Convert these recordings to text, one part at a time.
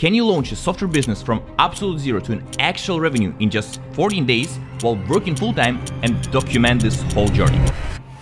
Can you launch a software business from absolute zero to an actual revenue in just 14 days while working full-time and document this whole journey?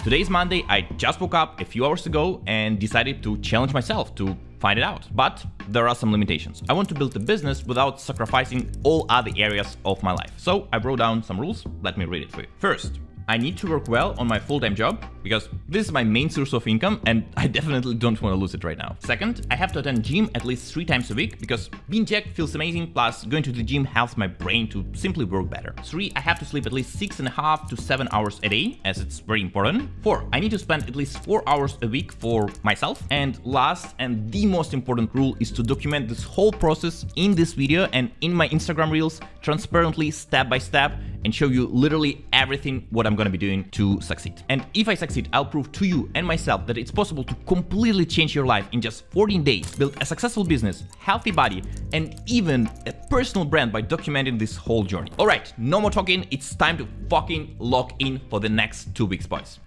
Today is Monday. I just woke up a few hours ago and decided to challenge myself to find it out. But there are some limitations. I want to build a business without sacrificing all other areas of my life. So I wrote down some rules. Let me read it for you. First, I need to work well on my full-time job because this is my main source of income and I definitely don't want to lose it right now. Second, I have to attend gym at least 3 times a week because being tech feels amazing, plus going to the gym helps my brain to simply work better. 3, I have to sleep at least 6.5 to 7 hours a day, as it's very important. 4, I need to spend at least 4 hours a week for myself. And last and the most important rule is to document this whole process in this video and in my Instagram reels transparently, step by step, and show you literally everything what I'm gonna be doing to succeed. And if I succeed, I'll prove to you and myself that it's possible to completely change your life in just 14 days, build a successful business, healthy body, and even a personal brand by documenting this whole journey. All right, no more talking. It's time to fucking lock in for the next 2 weeks, boys.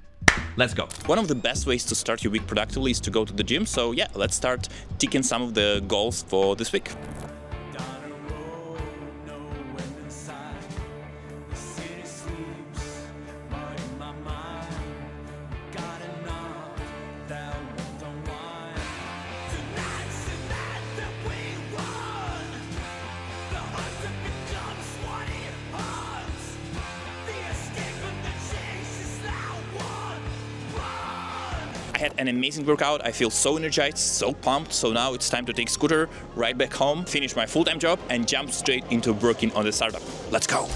Let's go. One of the best ways to start your week productively is to go to the gym. So yeah, let's start ticking some of the goals for this week. I had an amazing workout. I feel so energized, so pumped. So now it's time to take scooter right back home, finish my full-time job and jump straight into working on the startup. Let's go.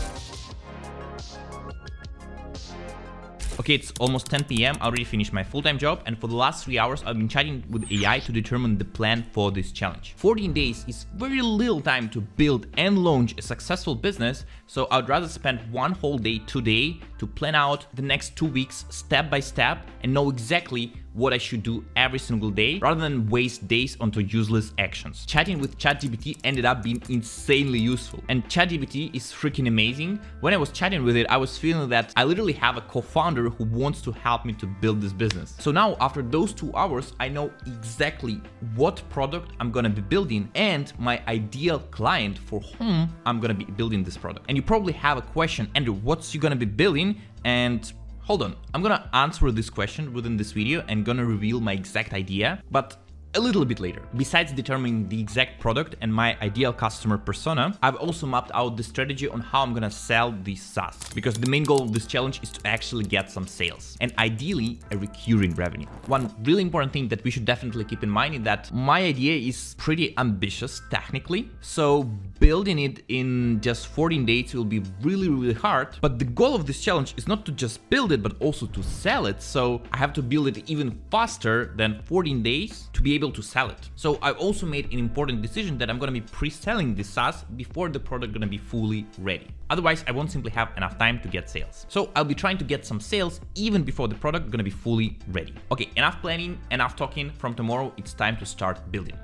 Okay, it's almost 10 p.m. I already finished my full-time job, and for the last 3 hours I've been chatting with AI to determine the plan for this challenge. 14 days is very little time to build and launch a successful business, so I'd rather spend one whole day today to plan out the next 2 weeks step by step and know exactly what I should do every single day rather than waste days onto useless actions. Chatting with ChatGPT ended up being insanely useful, and ChatGPT is freaking amazing. When I was chatting with it, I was feeling that I literally have a co-founder who wants to help me to build this business. So now after those 2 hours, I know exactly what product I'm gonna be building and my ideal client for whom I'm gonna be building this product. And you probably have a question, Andrew, what's you gonna be building? And hold on, I'm gonna answer this question within this video and gonna reveal my exact idea, but a little bit later. Besides determining the exact product and my ideal customer persona, I've also mapped out the strategy on how I'm gonna sell these SaaS, because the main goal of this challenge is to actually get some sales and ideally a recurring revenue. One really important thing that we should definitely keep in mind is that my idea is pretty ambitious technically, so building it in just 14 days will be really hard, but the goal of this challenge is not to just build it but also to sell it, so I have to build it even faster than 14 days to be able to sell it. So I've also made an important decision that I'm gonna be pre-selling this SaaS before the product gonna be fully ready. Otherwise, I won't simply have enough time to get sales. So I'll be trying to get some sales even before the product gonna be fully ready. Okay, enough planning, enough talking. From tomorrow, it's time to start building.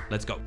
Let's go.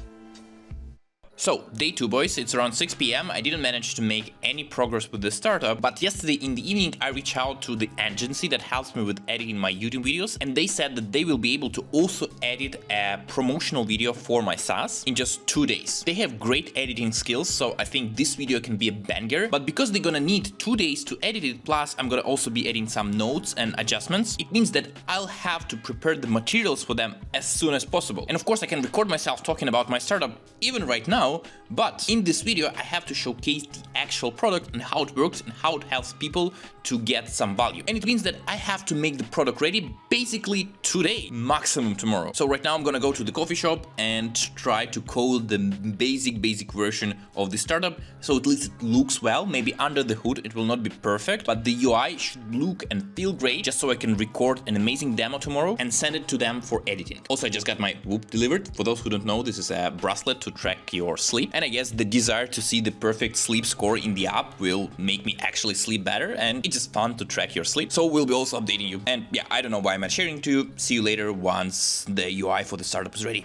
So, day 2, boys, it's around 6 p.m. I didn't manage to make any progress with the startup, but yesterday in the evening I reached out to the agency that helps me with editing my YouTube videos, and they said that they will be able to also edit a promotional video for my SaaS in just 2 days. They have great editing skills, so I think this video can be a banger, but because they're gonna need 2 days to edit it, plus I'm gonna also be adding some notes and adjustments, it means that I'll have to prepare the materials for them as soon as possible. And of course I can record myself talking about my startup even right now, but in this video I have to showcase the actual product and how it works and how it helps people to get some value. And it means that I have to make the product ready basically today, maximum tomorrow. So right now I'm gonna go to the coffee shop and try to code the basic version of the startup, so at least it looks well. Maybe under the hood it will not be perfect, but the UI should look and feel great, just so I can record an amazing demo tomorrow and send it to them for editing. Also, I just got my Whoop delivered. For those who don't know, this is a bracelet to track your sleep, and I guess the desire to see the perfect sleep score in the app will make me actually sleep better, and it's just fun to track your sleep, so we'll be also updating you. And yeah, I don't know why I'm sharing to you. See you later once the UI for the startup is ready.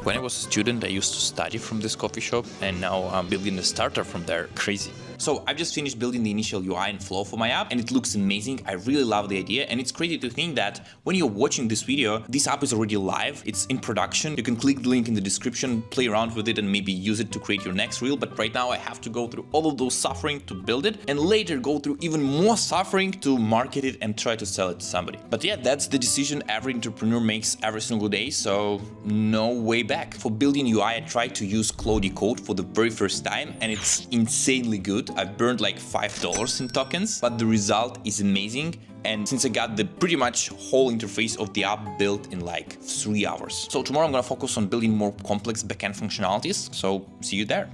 When I was a student, I used to study from this coffee shop, and now I'm building a startup from there. Crazy. So I've just finished building the initial UI and flow for my app, and it looks amazing. I really love the idea, and it's crazy to think that when you're watching this video, this app is already live, it's in production. You can click the link in the description, play around with it, and maybe use it to create your next reel. But right now I have to go through all of those suffering to build it, and later go through even more suffering to market it and try to sell it to somebody. But yeah, that's the decision every entrepreneur makes every single day, so no way back. For building UI, I tried to use Claude Code for the very first time, and it's insanely good. I've burned like $5 in tokens, but the result is amazing. And since I got the pretty much whole interface of the app built in like 3 hours. So tomorrow I'm gonna focus on building more complex backend functionalities, so see you there.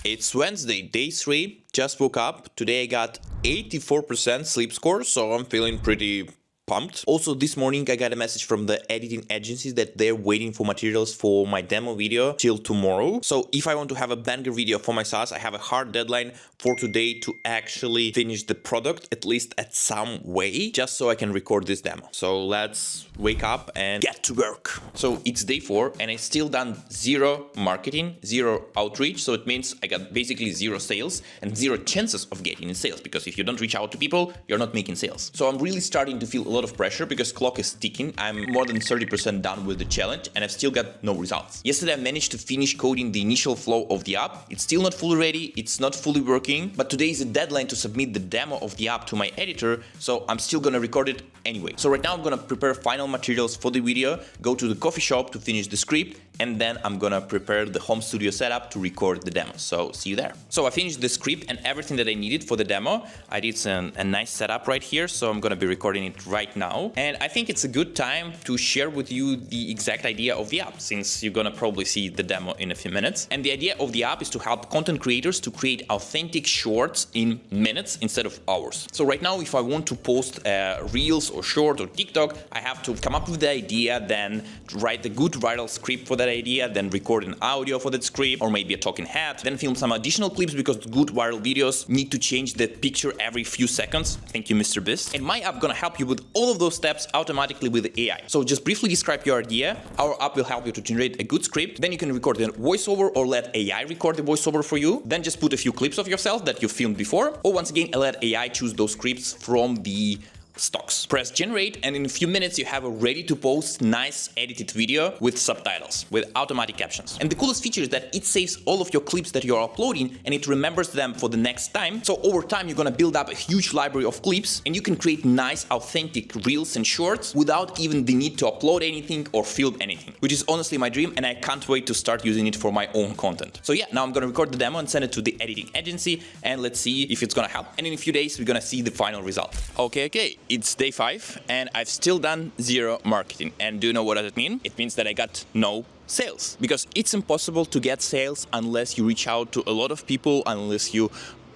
It's Wednesday, day 3, just woke up. Today I got 84% sleep score, so I'm feeling pretty pumped. Also, this morning I got a message from the editing agencies that they're waiting for materials for my demo video till tomorrow. So if I want to have a banger video for my SaaS, I have a hard deadline for today to actually finish the product, at least at some way, just so I can record this demo. So let's wake up and get to work. So it's day 4 and I still done 0 marketing, 0 outreach. So it means I got basically 0 sales and 0 chances of getting in sales, because if you don't reach out to people, you're not making sales. So I'm really starting to feel a lot of pressure because clock is ticking. I'm more than 30% done with the challenge and I've still got no results. Yesterday I managed to finish coding the initial flow of the app. It's still not fully ready, it's not fully working, but today is a deadline to submit the demo of the app to my editor, so I'm still gonna record it anyway. So right now I'm gonna prepare final materials for the video, go to the coffee shop to finish the script, and then I'm gonna prepare the home studio setup to record the demo. So see you there. So I finished the script and everything that I needed for the demo. I did a nice setup right here, so I'm gonna be recording it right now. And I think it's a good time to share with you the exact idea of the app, since you're gonna probably see the demo in a few minutes. And the idea of the app is to help content creators to create authentic shorts in minutes instead of hours. So right now, if I want to post Reels or Short or TikTok, I have to come up with the idea, then write the good viral script for that idea, then record an audio for that script, or maybe a talking head, then film some additional clips because good viral videos need to change the picture every few seconds. Thank you, Mr. Beast. And my app gonna help you with all of those steps automatically with AI. So just briefly describe your idea. Our app will help you to generate a good script. Then you can record a voiceover or let AI record the voiceover for you. Then just put a few clips of yourself that you filmed before, or once again, let AI choose those scripts from the stocks. Press generate and in a few minutes you have a ready to post nice edited video with subtitles, with automatic captions. And the coolest feature is that it saves all of your clips that you're uploading and it remembers them for the next time. So over time you're gonna build up a huge library of clips and you can create nice authentic reels and shorts without even the need to upload anything or film anything, which is honestly my dream, and I can't wait to start using it for my own content. So yeah, now I'm gonna record the demo and send it to the editing agency, and let's see if it's gonna help. And in a few days we're gonna see the final result. Okay. It's day 5 and I've still done 0 marketing. And do you know what does it mean? It means that I got no sales, because it's impossible to get sales unless you reach out to a lot of people, unless you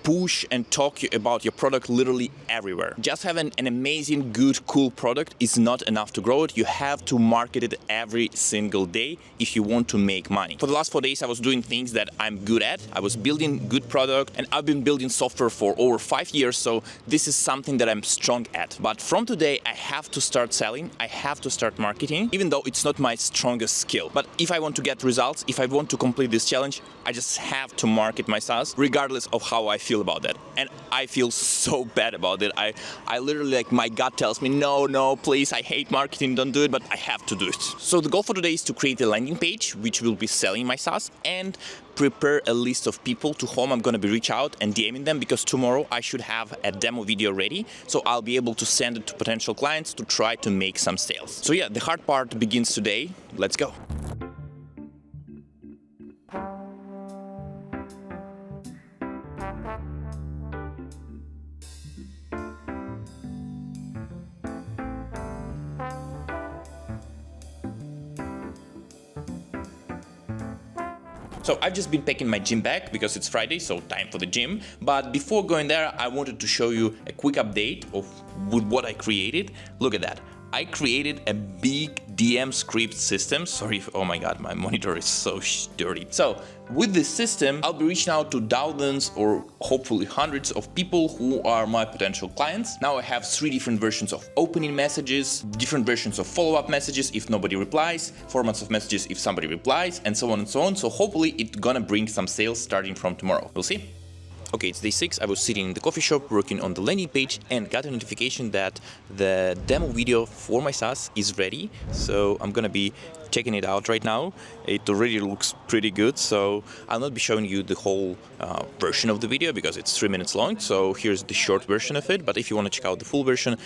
push and talk about your product literally everywhere. Just having an amazing, good, cool product is not enough to grow it. You have to market it every single day if you want to make money. For the last 4 days, I was doing things that I'm good at. I was building good product, and I've been building software for over 5 years, so this is something that I'm strong at. But from today, I have to start selling. I have to start marketing, even though it's not my strongest skill. But if I want to get results, if I want to complete this challenge, I just have to market my SaaS, regardless of how I feel about that. And I feel so bad about it. I literally, like, my gut tells me, no, please, I hate marketing, don't do it, but I have to do it. So the goal for today is to create a landing page, which will be selling my SaaS, and prepare a list of people to whom I'm gonna be reach out and DMing them, because tomorrow I should have a demo video ready, so I'll be able to send it to potential clients to try to make some sales. So yeah, the hard part begins today. Let's go. So I've just been packing my gym bag because it's Friday, so time for the gym. But before going there, I wanted to show you a quick update of what I created. Look at that. I created a big DM script system. Sorry, oh my God, my monitor is so dirty. So with this system, I'll be reaching out to thousands or hopefully hundreds of people who are my potential clients. Now I have 3 different versions of opening messages, different versions of follow-up messages if nobody replies, formats of messages if somebody replies, and so on and so on. So hopefully it's gonna bring some sales starting from tomorrow. We'll see. Okay, it's day 6. I was sitting in the coffee shop working on the landing page and got a notification that the demo video for my SaaS is ready. So I'm gonna be checking it out right now. It already looks pretty good, so I'll not be showing you the whole version of the video because it's 3 minutes long. So here's the short version of it, but if you want to check out the full version,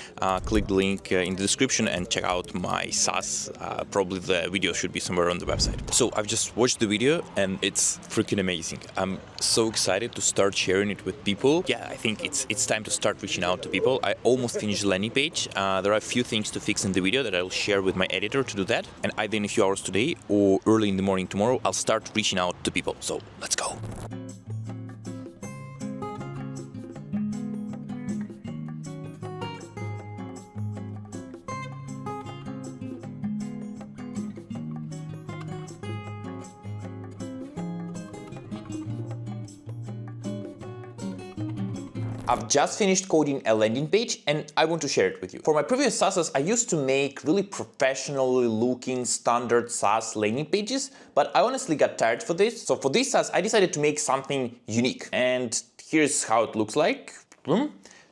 click the link in the description and check out my SaaS. Probably the video should be somewhere on the website. So I've just watched the video and it's freaking amazing. I'm so excited to start sharing it with people. Yeah, I think it's time to start reaching out to people. I almost finished the landing page. There are a few things to fix in the video that I'll share with my editor to do that, and either in a few hours today or early in the morning tomorrow, I'll start reaching out to people. So let's go. I've just finished coding a landing page and I want to share it with you. For my previous SaaSes, I used to make really professionally looking standard SaaS landing pages, but I honestly got tired for this. So for this SaaS, I decided to make something unique. And here's how it looks like.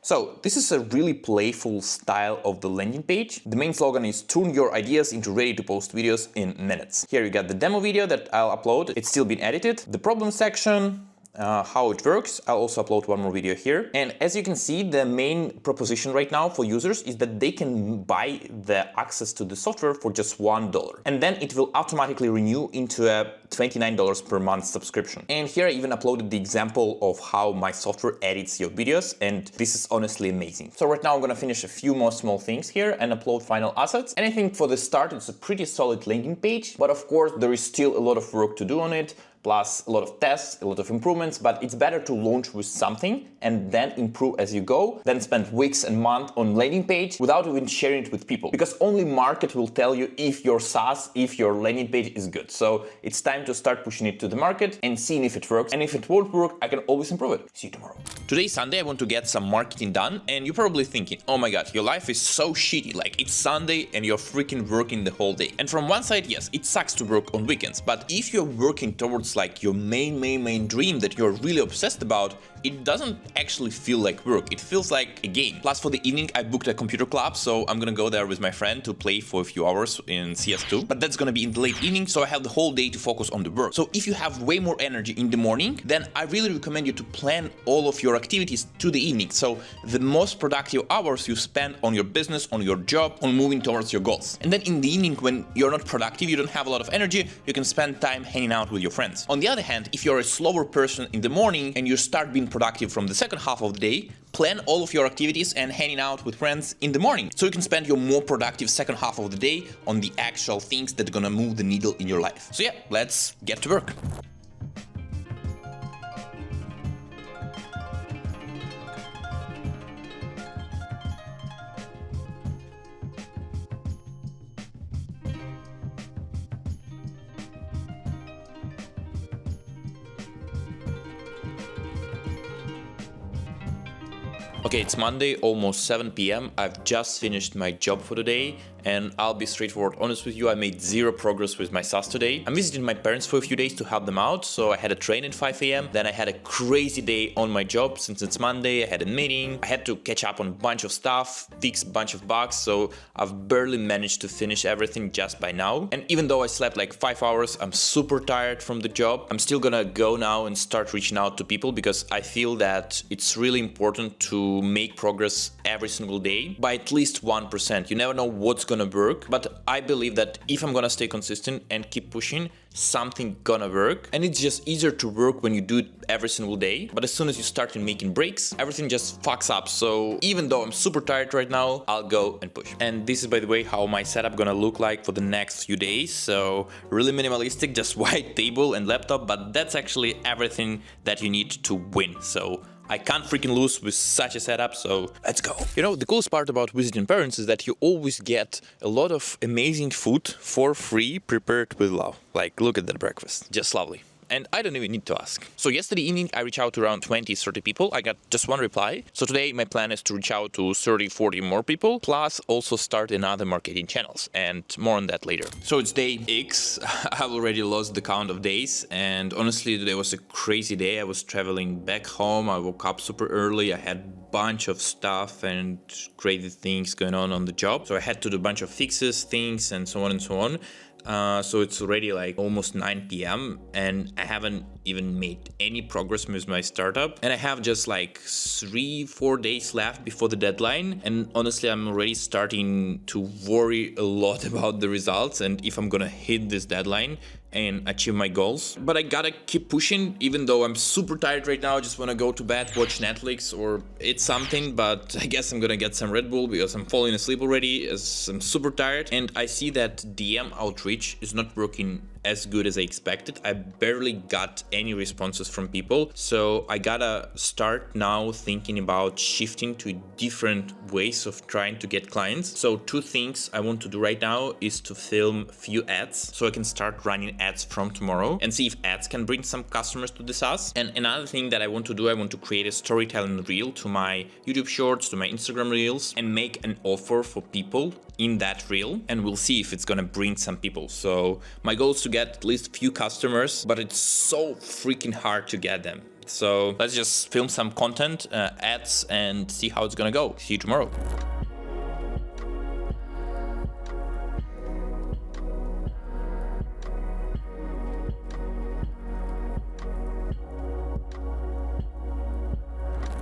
So this is a really playful style of the landing page. The main slogan is turn your ideas into ready to post videos in minutes. Here you got the demo video that I'll upload. It's still been edited. The problem section, how it works. I'll also upload one more video here. And as you can see, the main proposition right now for users is that they can buy the access to the software for just $1. And then it will automatically renew into a $29 per month subscription. And here I even uploaded the example of how my software edits your videos. And this is honestly amazing. So right now I'm gonna finish a few more small things here and upload final assets. And I think for the start, it's a pretty solid landing page. But of course, there is still a lot of work to do on it. Plus a lot of tests, a lot of improvements, but it's better to launch with something and then improve as you go, than spend weeks and months on landing page without even sharing it with people. Because only market will tell you if your SaaS, if your landing page is good. So it's time to start pushing it to the market and seeing if it works. And if it won't work, I can always improve it. See you tomorrow. Today is Sunday, I want to get some marketing done, and you're probably thinking, oh my god, your life is so shitty, like it's Sunday and you're freaking working the whole day. And from one side, yes, it sucks to work on weekends, but if you're working towards like your main dream that you're really obsessed about, it doesn't actually feel like work, it feels like a game. Plus for the evening, I booked a computer club, so I'm gonna go there with my friend to play for a few hours in CS2. But that's gonna be in the late evening, so I have the whole day to focus on the work. So if you have way more energy in the morning, then I really recommend you to plan all of your activities to the evening. So the most productive hours you spend on your business, on your job, on moving towards your goals. And then in the evening, when you're not productive, you don't have a lot of energy, you can spend time hanging out with your friends. On the other hand, if you're a slower person in the morning and you start being productive from the second half of the day, plan all of your activities and hanging out with friends in the morning, so you can spend your more productive second half of the day on the actual things that are gonna move the needle in your life. So yeah, let's get to work. Okay, it's Monday, almost 7 p.m. I've just finished my job for the day, and I'll be straightforward honest with you, I made zero progress with my SaaS today. I'm visiting my parents for a few days to help them out, so I had a train at 5 a.m. Then I had a crazy day on my job since it's Monday. I had a meeting, I had to catch up on a bunch of stuff, fix a bunch of bugs, so I've barely managed to finish everything just by now. And even though I slept like 5 hours, I'm super tired from the job. I'm still gonna go now and start reaching out to people because I feel that it's really important to make progress every single day by at least 1%. You never know what's gonna work, but I believe that if I'm gonna stay consistent and keep pushing, something gonna work. And it's just easier to work when you do it every single day. But as soon as you start making breaks, everything just fucks up. So even though I'm super tired right now, I'll go and push. And this is, by the way, how my setup gonna look like for the next few days. So really minimalistic, just white table and laptop, but that's actually everything that you need to win. So I can't freaking lose with such a setup, so let's go. You know, the coolest part about visiting parents is that you always get a lot of amazing food for free, prepared with love. Like, look at that breakfast, just lovely. and I don't even need to ask. So yesterday evening, I reached out to around 20-30 people. I got just one reply. So today, my plan is to reach out to 30-40 more people, plus also start another marketing channels, and more on that later. So it's day X. I've already lost the count of days, and honestly, today was a crazy day. I was traveling back home. I woke up super early. I had a bunch of stuff and crazy things going on the job. So I had to do a bunch of fixes, things, and so on and so on. So it's already like almost 9 p.m. and I haven't even made any progress with my startup. And I have just like 3-4 days left before the deadline. And honestly, I'm already starting to worry a lot about the results and if I'm gonna hit this deadline and achieve my goals. But I gotta keep pushing, even though I'm super tired right now. I just wanna go to bed, watch Netflix or eat something, but I guess I'm gonna get some Red Bull because I'm falling asleep already as I'm super tired. And I see that DM outreach is not working as good as I expected. I barely got any responses from people. So I gotta start now thinking about shifting to different ways of trying to get clients. So 2 things I want to do right now is to film few ads so I can start running ads from tomorrow and see if ads can bring some customers to the SaaS. And another thing that I want to do, I want to create a storytelling reel to my YouTube shorts, to my Instagram reels, and make an offer for people in that reel, and we'll see if it's gonna bring some people. So my goal is to get at least a few customers, but it's so freaking hard to get them. So let's just film some content, ads, and see how it's gonna go. See you tomorrow.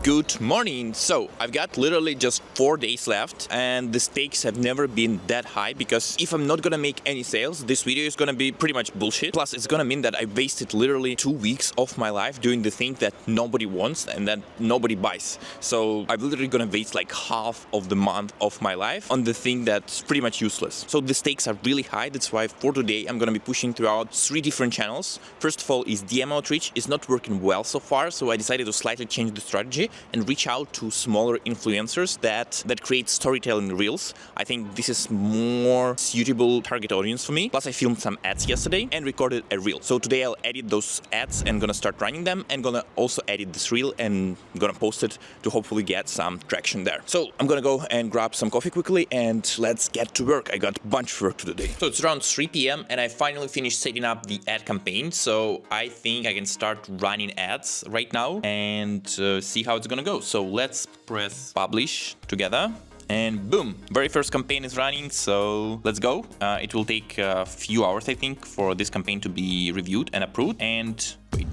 Good morning. So I've got literally just 4 days left and the stakes have never been that high, because if I'm not gonna make any sales, this video is gonna be pretty much bullshit. Plus it's gonna mean that I wasted literally 2 weeks of my life doing the thing that nobody wants and that nobody buys. So I'm literally gonna waste like half of the month of my life on the thing that's pretty much useless. So the stakes are really high. That's why for today I'm gonna be pushing throughout 3 different channels. First of all is DM outreach. It's not working well so far, so I decided to slightly change the strategy and reach out to smaller influencers that create storytelling reels. I think this is more suitable target audience for me. Plus I filmed some ads yesterday and recorded a reel. So today I'll edit those ads and gonna start running them, and gonna also edit this reel and gonna post it to hopefully get some traction there. So I'm gonna go and grab some coffee quickly and let's get to work. I got a bunch of work to do today. So it's around 3 p.m. and I finally finished setting up the ad campaign. So I think I can start running ads right now and see how it's gonna go. So let's press publish together and boom, very first campaign is running. So let's go. It will take a few hours, I think, for this campaign to be reviewed and approved. And wait,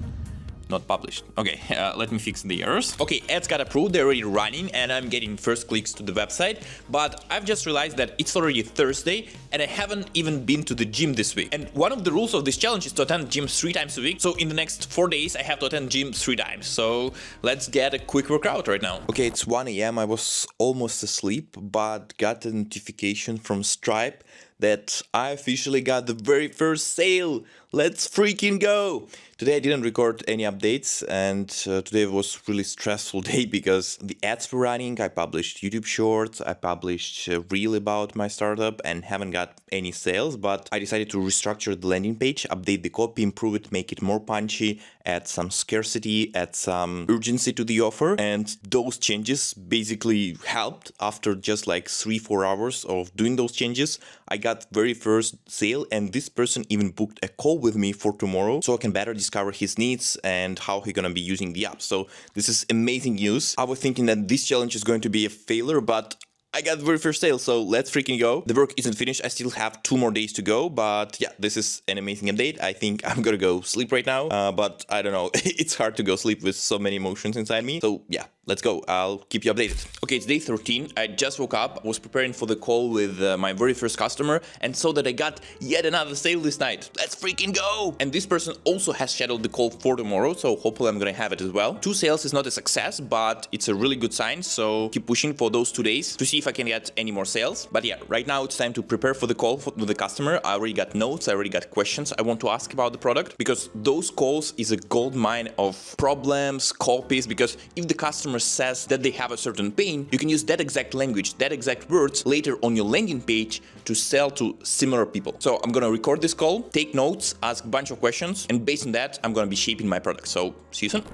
not published. Okay, let me fix the errors. Okay, ads got approved, they're already running and I'm getting first clicks to the website, but I've just realized that it's already Thursday and I haven't even been to the gym this week. And one of the rules of this challenge is to attend gym 3 times a week. So in the next 4 days, I have to attend gym 3 times. So let's get a quick workout right now. Okay, it's 1 a.m. I was almost asleep, but got a notification from Stripe that I officially got the very first sale. Let's freaking go! Today I didn't record any updates, and today was really stressful day because the ads were running. I published YouTube shorts, I published a reel about my startup and haven't got any sales, but I decided to restructure the landing page, update the copy, improve it, make it more punchy, add some scarcity, add some urgency to the offer, and those changes basically helped. After just like 3-4 hours of doing those changes, I got very first sale, and this person even booked a call with me for tomorrow so I can better discover his needs and how he's gonna be using the app. So this is amazing news. I was thinking that this challenge is going to be a failure, but I got the very first sale, so let's freaking go. The work isn't finished, I still have 2 more days to go, but yeah, this is an amazing update. I think I'm gonna go sleep right now, but I don't know, it's hard to go sleep with so many emotions inside me. So yeah, let's go, I'll keep you updated. Okay, it's day 13, I just woke up, was preparing for the call with my very first customer, and saw that I got yet another sale this night. Let's freaking go! And this person also has scheduled the call for tomorrow, so hopefully I'm gonna have it as well. 2 sales is not a success, but it's a really good sign, so keep pushing for those 2 days to see if I can get any more sales. But yeah, right now it's time to prepare for the call with the customer. I already got notes, I already got questions I want to ask about the product, because those calls is a gold mine of problems, copies, because if the customer customer says that they have a certain pain, you can use that exact language, that exact words later on your landing page to sell to similar people. So I'm gonna record this call, take notes, ask a bunch of questions, and based on that, I'm gonna be shaping my product. So see you soon.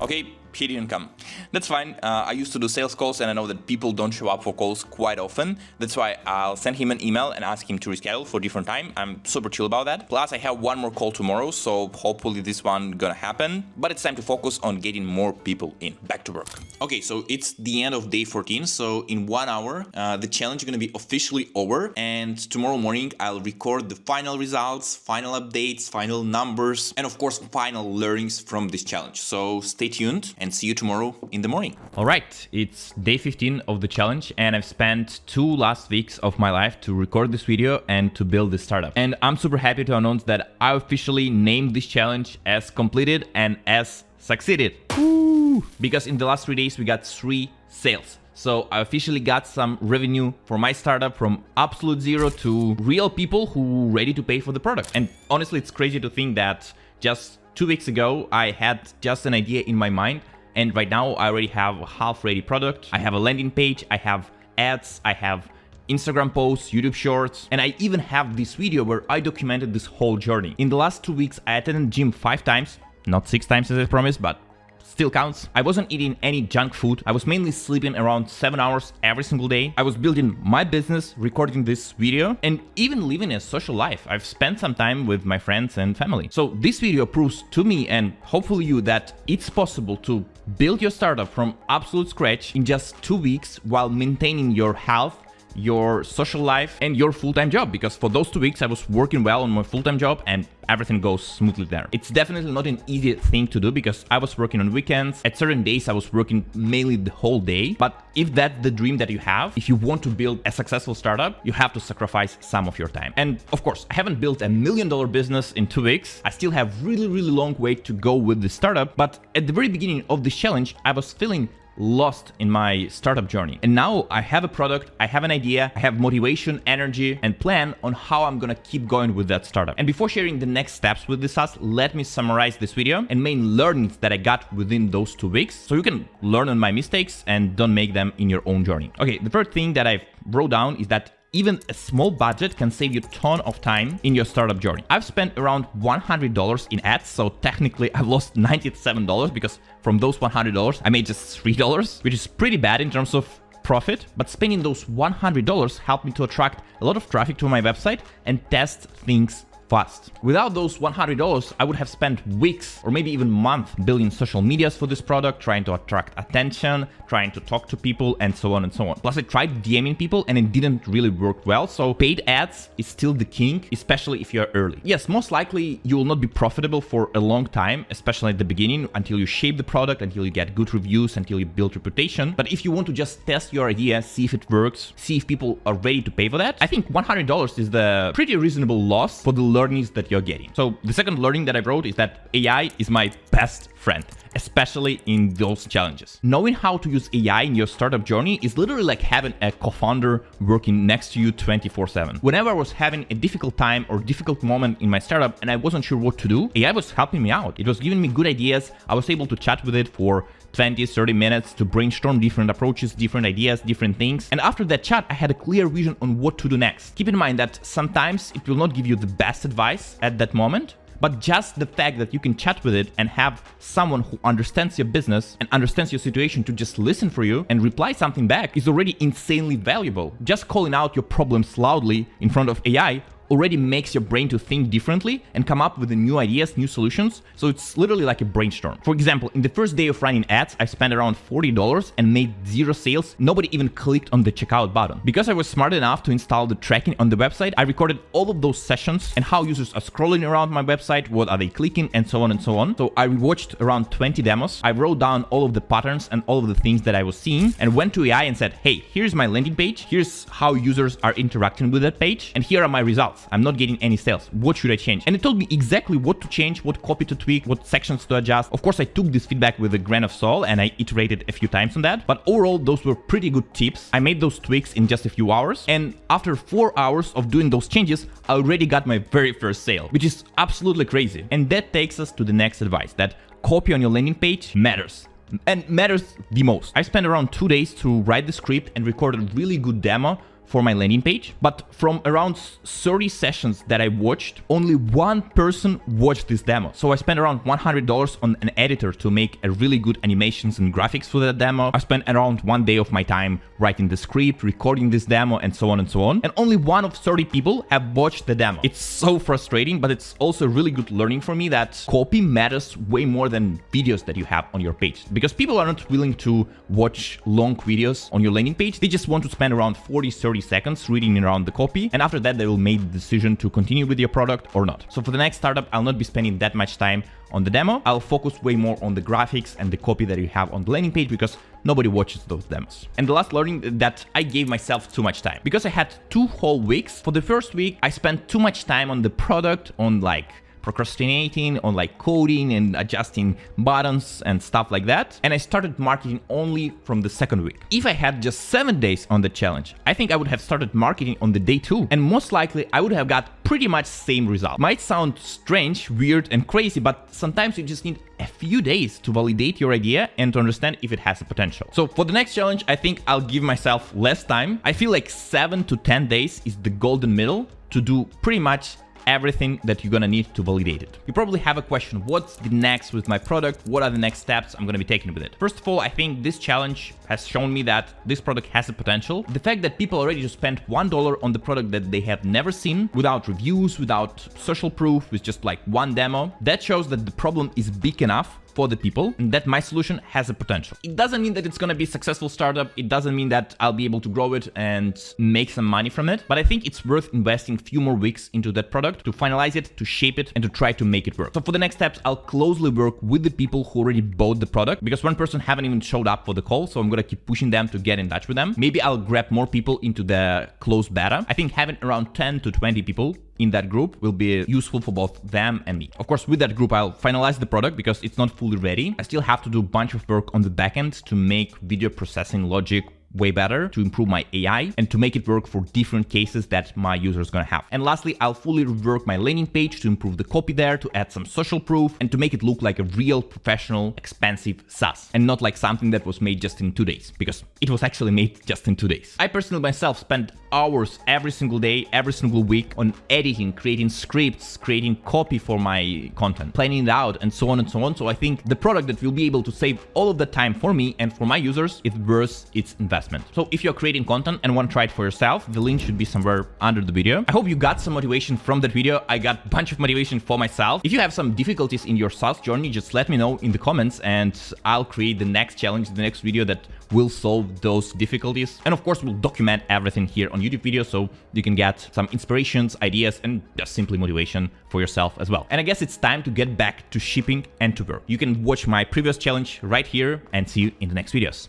Okay, he didn't come. That's fine. I used to do sales calls and I know that people don't show up for calls quite often. That's why I'll send him an email and ask him to reschedule for a different time. I'm super chill about that. Plus, I have one more call tomorrow, so hopefully this one gonna happen. But it's time to focus on getting more people in. Back to work. Okay, so it's the end of day 14. So in 1 hour, the challenge is gonna be officially over. And tomorrow morning, I'll record the final results, final updates, final numbers, and of course, final learnings from this challenge. So stay tuned and see you tomorrow in the morning. All right, it's day 15 of the challenge and I've spent 2 last weeks of my life to record this video and to build this startup. And I'm super happy to announce that I officially named this challenge as completed and as succeeded. Woo! Because in the last 3 days, we got 3 sales. So I officially got some revenue for my startup from absolute zero to real people who are ready to pay for the product. And honestly, it's crazy to think that just 2 weeks ago, I had just an idea in my mind. And right now I already have a half-ready product. I have a landing page, I have ads, I have Instagram posts, YouTube shorts, and I even have this video where I documented this whole journey. In the last 2 weeks, I attended gym 5 times, not 6 times as I promised, but still counts. I wasn't eating any junk food. I was mainly sleeping around 7 hours every single day. I was building my business, recording this video, and even living a social life. I've spent some time with my friends and family. So this video proves to me and hopefully you that it's possible to build your startup from absolute scratch in just 2 weeks while maintaining your health, your social life, and your full-time job, because for those 2 weeks I was working well on my full-time job and everything goes smoothly there. It's definitely not an easy thing to do because I was working on weekends. At certain days I was working mainly the whole day. But if that's the dream that you have, if you want to build a successful startup, you have to sacrifice some of your time. And of course, I haven't built $1 million business in 2 weeks. I still have really long way to go with the startup. But at the very beginning of this challenge, I was feeling lost in my startup journey. And now I have a product, I have an idea, I have motivation, energy, and plan on how I'm gonna keep going with that startup. And before sharing the next steps with this SaaS, let me summarize this video and main learnings that I got within those 2 weeks so you can learn on my mistakes and don't make them in your own journey. Okay, the first thing that I've wrote down is that even a small budget can save you a ton of time in your startup journey. I've spent around $100 in ads, so technically I've lost $97 because from those $100, I made just $3, which is pretty bad in terms of profit, but spending those $100 helped me to attract a lot of traffic to my website and test things fast. Without those $100, I would have spent weeks or maybe even months building social medias for this product, trying to attract attention, trying to talk to people, and so on and so on. Plus, I tried DMing people and it didn't really work well, so paid ads is still the king, especially if you're early. Yes, most likely you will not be profitable for a long time, especially at the beginning, until you shape the product, until you get good reviews, until you build reputation. But if you want to just test your idea, see if it works, see if people are ready to pay for that, I think $100 is the pretty reasonable loss for the learnings that you're getting. So the second learning that I wrote is that AI is my best friend, especially in those challenges. Knowing how to use AI in your startup journey is literally like having a co-founder working next to you 24/7. Whenever I was having a difficult time or difficult moment in my startup and I wasn't sure what to do, AI was helping me out. It was giving me good ideas. I was able to chat with it for 20-30 minutes to brainstorm different approaches, different ideas, different things. And after that chat, I had a clear vision on what to do next. Keep in mind that sometimes it will not give you the best advice at that moment, but just the fact that you can chat with it and have someone who understands your business and understands your situation to just listen for you and reply something back is already insanely valuable. Just calling out your problems loudly in front of AI already makes your brain to think differently and come up with the new ideas, new solutions. So it's literally like a brainstorm. For example, in the first day of running ads, I spent around $40 and made 0 sales. Nobody even clicked on the checkout button. Because I was smart enough to install the tracking on the website, I recorded all of those sessions and how users are scrolling around my website, what are they clicking, and so on and so on. So I rewatched around 20 demos. I wrote down all of the patterns and all of the things that I was seeing and went to AI and said, hey, here's my landing page. Here's how users are interacting with that page. And here are my results. results. I'm not getting any sales. What should I change? And it told me exactly what to change, what copy to tweak, what sections to adjust. Of course, I took this feedback with a grain of salt and I iterated a few times on that. But overall, those were pretty good tips. I made those tweaks in just a few hours. And after 4 hours of doing those changes, I already got my very first sale, which is absolutely crazy. And that takes us to the next advice, that copy on your landing page matters. And matters the most. I spent around 2 days to write the script and record a really good demo for my landing page. But from around 30 sessions that I watched, only one person watched this demo. So I spent around $100 on an editor to make a really good animations and graphics for that demo. I spent around 1 day of my time writing the script, recording this demo, and so on and so on. And only one of 30 people have watched the demo. It's so frustrating, but it's also really good learning for me that copy matters way more than videos that you have on your page. Because people are not willing to watch long videos on your landing page. They just want to spend around 40-30 seconds reading around the copy, and after that they will make the decision to continue with your product or not. So for the next startup, I'll not be spending that much time on the demo. I'll focus way more on the graphics and the copy that you have on the landing page because nobody watches those demos. And the last learning, that I gave myself too much time because I had 2 whole weeks. For the first week, I spent too much time on the product, on like procrastinating, on like coding and adjusting buttons and stuff like that. And I started marketing only from the second week. If I had just 7 days on the challenge, I think I would have started marketing on the day 2. And most likely I would have got pretty much same result. Might sound strange, weird and crazy, but sometimes you just need a few days to validate your idea and to understand if it has a potential. So for the next challenge, I think I'll give myself less time. I feel like 7 to 10 days is the golden middle to do pretty much everything that you're gonna need to validate it. You probably have a question, what's the next with my product? What are the next steps I'm gonna be taking with it? First of all, I think this challenge has shown me that this product has a potential. The fact that people already just spent $1 on the product that they have never seen, without reviews, without social proof, with just like one demo, that shows that the problem is big enough for the people and that my solution has a potential. It doesn't mean that it's gonna be a successful startup. It doesn't mean that I'll be able to grow it and make some money from it. But I think it's worth investing a few more weeks into that product to finalize it, to shape it, and to try to make it work. So for the next steps, I'll closely work with the people who already bought the product because one person haven't even showed up for the call. So I'm gonna keep pushing them to get in touch with them. Maybe I'll grab more people into the closed beta. I think having around 10 to 20 people in that group will be useful for both them and me. Of course, with that group, I'll finalize the product because it's not fully ready. I still have to do a bunch of work on the backend to make video processing logic way better, to improve my AI and to make it work for different cases that my users gonna have. And lastly, I'll fully rework my landing page to improve the copy there, to add some social proof and to make it look like a real professional, expensive SaaS and not like something that was made just in 2 days, because it was actually made just in 2 days. I personally myself spent hours every single day, every single week on editing, creating scripts, creating copy for my content, planning it out and so on and so on. So I think the product that will be able to save all of the time for me and for my users is worth its investment. So if you're creating content and want to try it for yourself, the link should be somewhere under the video. I hope you got some motivation from that video. I got a bunch of motivation for myself. If you have some difficulties in your SaaS journey, just let me know in the comments and I'll create the next challenge, the next video that will solve those difficulties. And of course, we'll document everything here on YouTube video so you can get some inspirations, ideas, and just simply motivation for yourself as well. And I guess it's time to get back to shipping and to work. You can watch my previous challenge right here and see you in the next videos.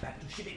Back to shipping.